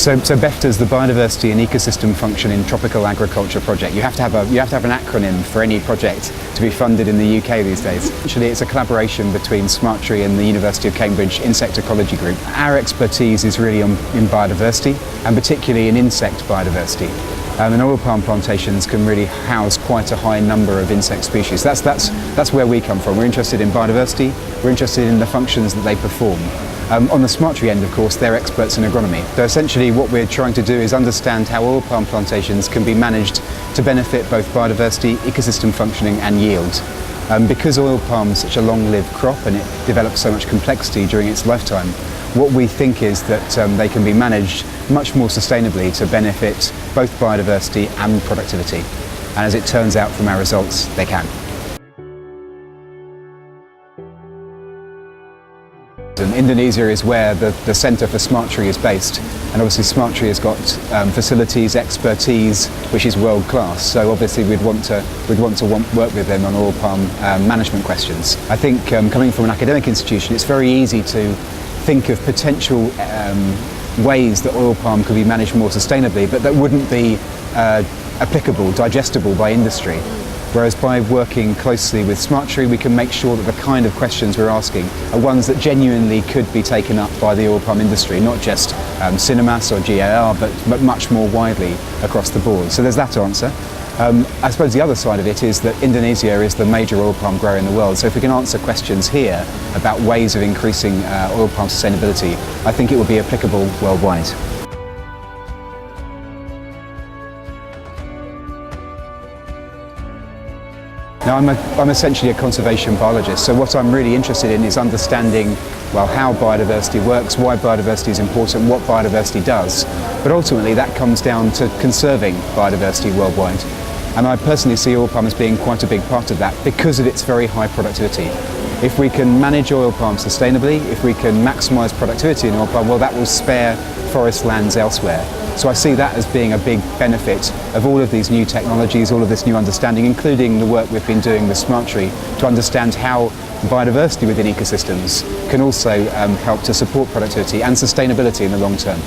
So BEFTA is the Biodiversity and Ecosystem Function in Tropical Agriculture project. You have to have an acronym for any project to be funded in the UK these days. Actually, it's a collaboration between Smarttree and the University of Cambridge Insect Ecology Group. Our expertise is really in biodiversity, and particularly in insect biodiversity. And oil palm plantations can really house quite a high number of insect species. That's where we come from. We're interested in biodiversity, we're interested in the functions that they perform. On the Smarttree end, of course, they're experts in agronomy. So essentially what we're trying to do is understand how oil palm plantations can be managed to benefit both biodiversity, ecosystem functioning and yield. Because oil palm is such a long-lived crop and it develops so much complexity during its lifetime, what we think is that they can be managed much more sustainably to benefit both biodiversity and productivity. And as it turns out from our results, they can. And Indonesia is where the Centre for Smarttree is based, and obviously Smarttree has got facilities, expertise, which is world class. So obviously we'd want to work with them on oil palm management questions. I think coming from an academic institution, it's very easy to think of potential ways that oil palm could be managed more sustainably, but that wouldn't be applicable, digestible by industry. Whereas by working closely with Smarttree, we can make sure that the kind of questions we're asking are ones that genuinely could be taken up by the oil palm industry, not just Sinar or GAR, but much more widely across the board. So there's that answer. I suppose the other side of it is that Indonesia is the major oil palm grower in the world. So if we can answer questions here about ways of increasing oil palm sustainability, I think it will be applicable worldwide. Now I'm essentially a conservation biologist, so what I'm really interested in is understanding, well, how biodiversity works, why biodiversity is important, what biodiversity does. But ultimately that comes down to conserving biodiversity worldwide. And I personally see oil palm as being quite a big part of that because of its very high productivity. If we can manage oil palm sustainably, if we can maximise productivity in oil palm, well, that will spare forest lands elsewhere. So I see that as being a big benefit of all of these new technologies, all of this new understanding, including the work we've been doing with Smarttree to understand how biodiversity within ecosystems can also help to support productivity and sustainability in the long term.